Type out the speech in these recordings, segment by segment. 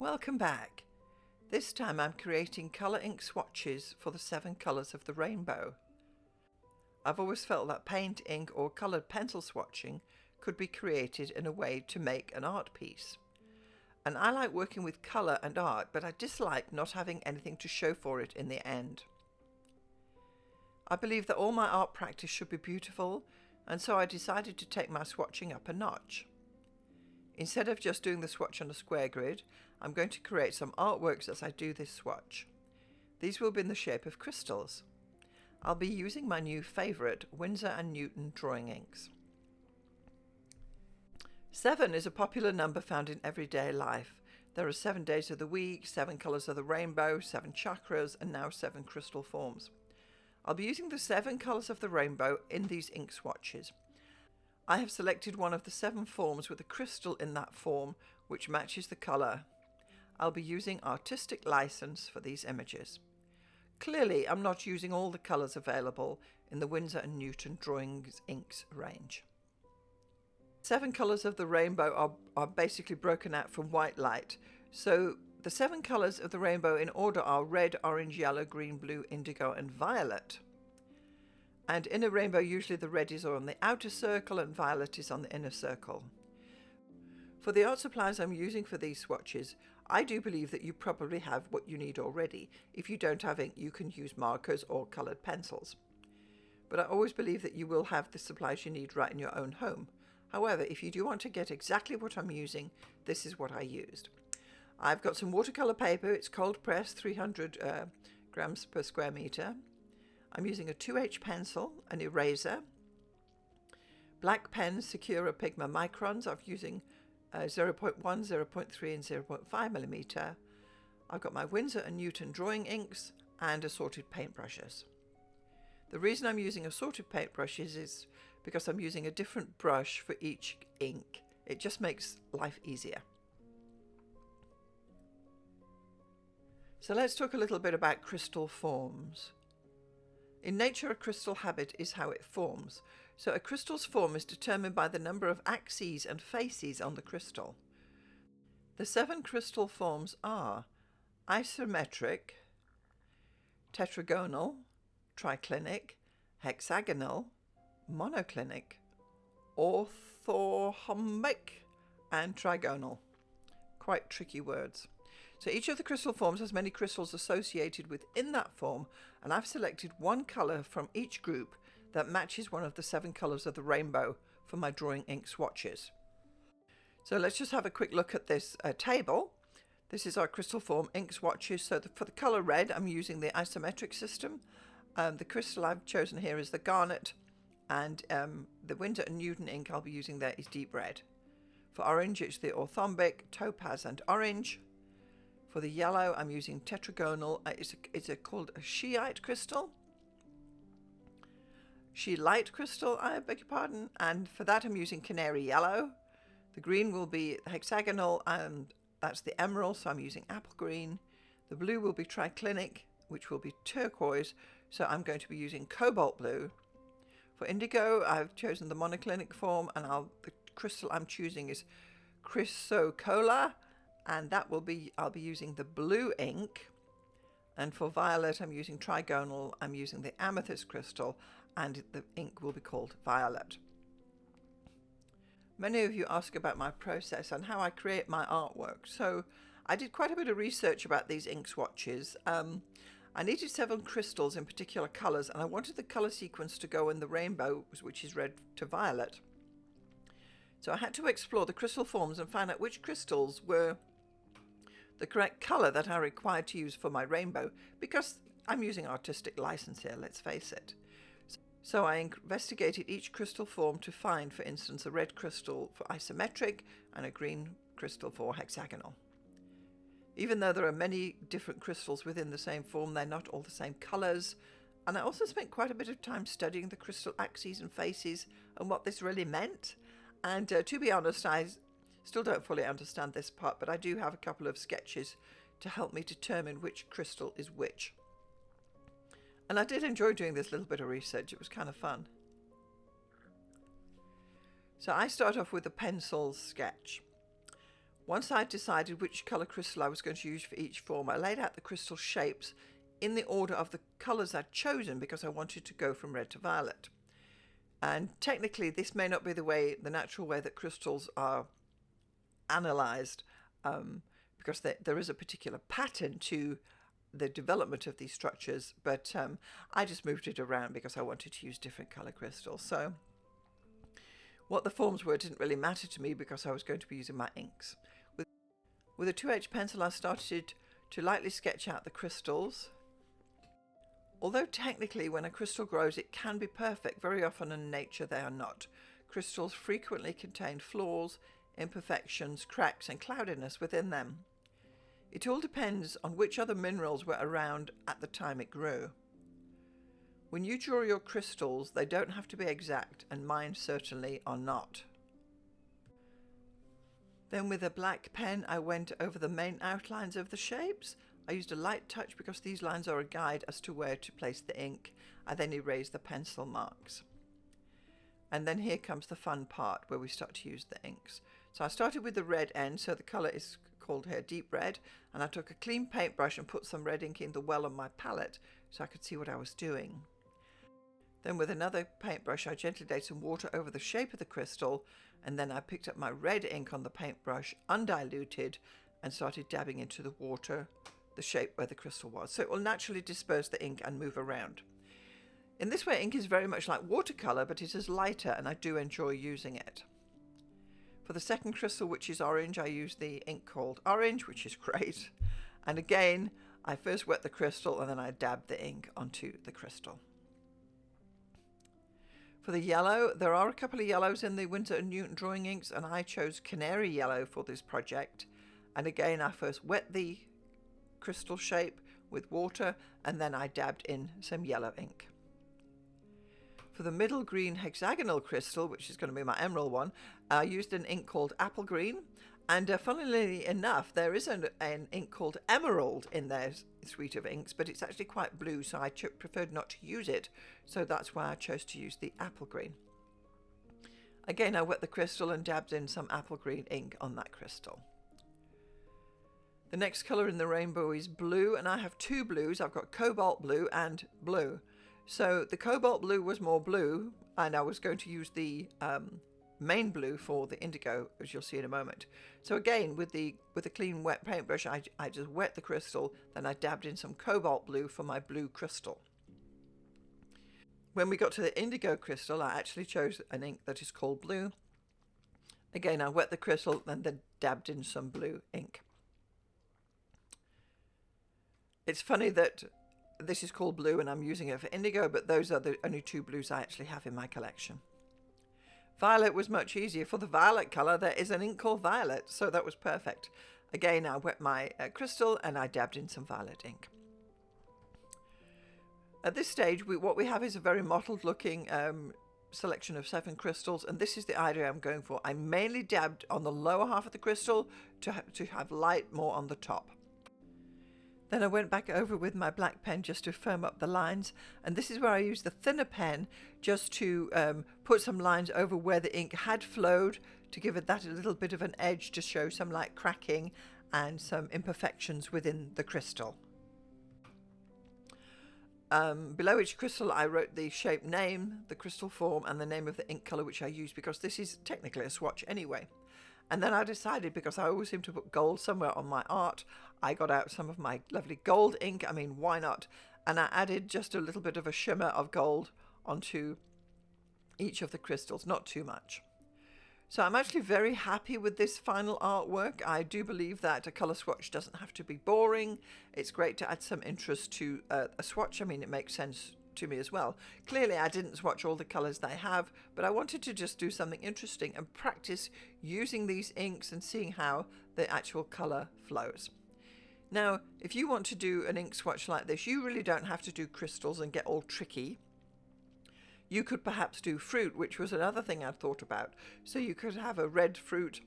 Welcome back. This time I'm creating colour ink swatches for the 7 colours of the rainbow. I've always felt that paint, ink or coloured pencil swatching could be created in a way to make an art piece. And I like working with colour and art, but I dislike not having anything to show for it in the end. I believe that all my art practice should be beautiful, and so I decided to take my swatching up a notch. Instead of just doing the swatch on a square grid, I'm going to create some artworks as I do this swatch. These will be in the shape of crystals. I'll be using my new favourite Windsor and Newton drawing inks. 7 is a popular number found in everyday life. There are 7 days of the week, 7 colours of the rainbow, 7 chakras, and now 7 crystal forms. I'll be using the 7 colours of the rainbow in these ink swatches. I have selected one of the 7 forms with a crystal in that form which matches the colour. I'll be using artistic license for these images. Clearly, I'm not using all the colours available in the Windsor and Newton Drawings Inks range. 7 colours of the rainbow are basically broken out from white light. So the 7 colours of the rainbow in order are red, orange, yellow, green, blue, indigo and violet. And in a rainbow, usually the red is on the outer circle and violet is on the inner circle. For the art supplies I'm using for these swatches, I do believe that you probably have what you need already. If you don't have ink, you can use markers or coloured pencils. But I always believe that you will have the supplies you need right in your own home. However, if you do want to get exactly what I'm using, this is what I used. I've got some watercolour paper. It's cold pressed, 300 grams per square metre. I'm using a 2H pencil, an eraser, black pen Secura Pigma Microns. I'm using 0.1, 0.3 and 0.5 millimetre. I've got my Windsor and Newton drawing inks and assorted paintbrushes. The reason I'm using assorted paintbrushes is because I'm using a different brush for each ink. It just makes life easier. So let's talk a little bit about crystal forms. In nature, a crystal habit is how it forms. So a crystal's form is determined by the number of axes and faces on the crystal. The 7 crystal forms are isometric, tetragonal, triclinic, hexagonal, monoclinic, orthorhombic, and trigonal. Quite tricky words. So each of the crystal forms has many crystals associated within that form, and I've selected one colour from each group that matches one of the 7 colours of the rainbow for my drawing ink swatches. So let's just have a quick look at this table. This is our crystal form ink swatches. So for the colour red, I'm using the isometric system. The crystal I've chosen here is the garnet, and the Windsor and Newton ink I'll be using there is deep red. For orange, it's the orthombic, topaz and orange. For the yellow, I'm using tetragonal. It's called a scheite crystal. Scheelite crystal, I beg your pardon. And for that, I'm using canary yellow. The green will be hexagonal, and that's the emerald, so I'm using apple green. The blue will be triclinic, which will be turquoise, so I'm going to be using cobalt blue. For indigo, I've chosen the monoclinic form, and the crystal I'm choosing is chrysocolla. And that will be, I'll be using the blue ink. And for violet, I'm using trigonal. I'm using the amethyst crystal, and the ink will be called violet. Many of you ask about my process and how I create my artwork. So I did quite a bit of research about these ink swatches. I needed 7 crystals in particular colours, and I wanted the colour sequence to go in the rainbow, which is red to violet. So I had to explore the crystal forms and find out which crystals were the correct colour that I required to use for my rainbow, because I'm using artistic license here, let's face it. So I investigated each crystal form to find, for instance, a red crystal for isometric and a green crystal for hexagonal. Even though there are many different crystals within the same form, they're not all the same colours. And I also spent quite a bit of time studying the crystal axes and faces and what this really meant. And to be honest, I still don't fully understand this part, but I do have a couple of sketches to help me determine which crystal is which. And I did enjoy doing this little bit of research. It was kind of fun. So I start off with a pencil sketch. Once I'd decided which colour crystal I was going to use for each form, I laid out the crystal shapes in the order of the colours I'd chosen because I wanted to go from red to violet. And technically this may not be the natural way that crystals are analysed, because there is a particular pattern to the development of these structures, but I just moved it around because I wanted to use different colour crystals. So what the forms were didn't really matter to me because I was going to be using my inks. With a 2H pencil I started to lightly sketch out the crystals. Although technically when a crystal grows it can be perfect, very often in nature they are not. Crystals frequently contain flaws, imperfections, cracks and cloudiness within them. It all depends on which other minerals were around at the time it grew. When you draw your crystals, they don't have to be exact, and mine certainly are not. Then with a black pen I went over the main outlines of the shapes. I used a light touch because these lines are a guide as to where to place the ink. I then erased the pencil marks. And then here comes the fun part where we start to use the inks. So I started with the red end, so the colour is called here deep red, and I took a clean paintbrush and put some red ink in the well on my palette so I could see what I was doing. Then with another paintbrush I gently laid some water over the shape of the crystal, and then I picked up my red ink on the paintbrush undiluted and started dabbing into the water the shape where the crystal was, so it will naturally disperse the ink and move around. In this way ink is very much like watercolour, but it is lighter and I do enjoy using it. For the second crystal, which is orange, I use the ink called Orange, which is great, and again I first wet the crystal and then I dab the ink onto the crystal. For the yellow, there are a couple of yellows in the Windsor and Newton drawing inks, and I chose canary yellow for this project. And again I first wet the crystal shape with water and then I dabbed in some yellow ink. For the middle green hexagonal crystal, which is going to be my emerald one, I used an ink called apple green, and funnily enough there is an ink called emerald in their suite of inks, but it's actually quite blue, so I preferred not to use it, so that's why I chose to use the apple green. Again I wet the crystal and dabbed in some apple green ink on that crystal. The next colour in the rainbow is blue, and I have two blues. I've got cobalt blue and blue. So the cobalt blue was more blue, and I was going to use the main blue for the indigo, as you'll see in a moment. So again, with a clean wet paintbrush, I just wet the crystal, then I dabbed in some cobalt blue for my blue crystal. When we got to the indigo crystal, I actually chose an ink that is called blue. Again, I wet the crystal and then dabbed in some blue ink. It's funny that this is called blue and I'm using it for indigo, but those are the only two blues I actually have in my collection. Violet was much easier. For the violet colour, there is an ink called violet, so that was perfect. Again, I wet my crystal and I dabbed in some violet ink. At this stage, what we have is a very mottled looking selection of 7 crystals, and this is the idea I'm going for. I mainly dabbed on the lower half of the crystal to have light more on the top. Then I went back over with my black pen just to firm up the lines, and this is where I used the thinner pen just to put some lines over where the ink had flowed to give it that a little bit of an edge to show some light cracking and some imperfections within the crystal. Below each crystal I wrote the shape name, the crystal form and the name of the ink colour which I used, because this is technically a swatch anyway. And then I decided, because I always seem to put gold somewhere on my art, I got out some of my lovely gold ink. I mean, why not? And I added just a little bit of a shimmer of gold onto each of the crystals, not too much. So I'm actually very happy with this final artwork. I do believe that a colour swatch doesn't have to be boring. It's great to add some interest to a swatch. I mean, it makes sense to me as well. Clearly I didn't swatch all the colours they have, but I wanted to just do something interesting and practice using these inks and seeing how the actual colour flows. Now, if you want to do an ink swatch like this, you really don't have to do crystals and get all tricky. You could perhaps do fruit, which was another thing I'd thought about. So you could have a red fruit.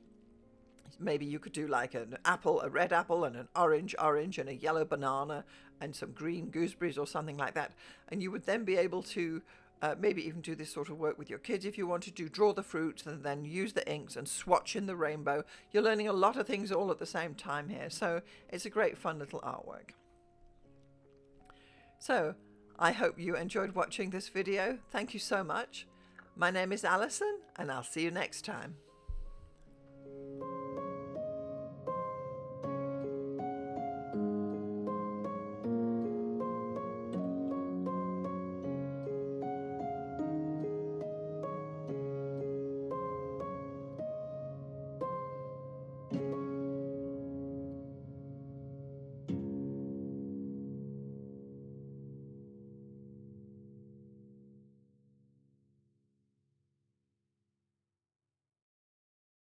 Maybe you could do like an apple, a red apple, and an orange and a yellow banana and some green gooseberries or something like that. And you would then be able to maybe even do this sort of work with your kids if you want to do. Draw the fruits and then use the inks and swatch in the rainbow. You're learning a lot of things all at the same time here, so it's a great fun little artwork. So I hope you enjoyed watching this video. Thank you so much. My name is Alison, and I'll see you next time.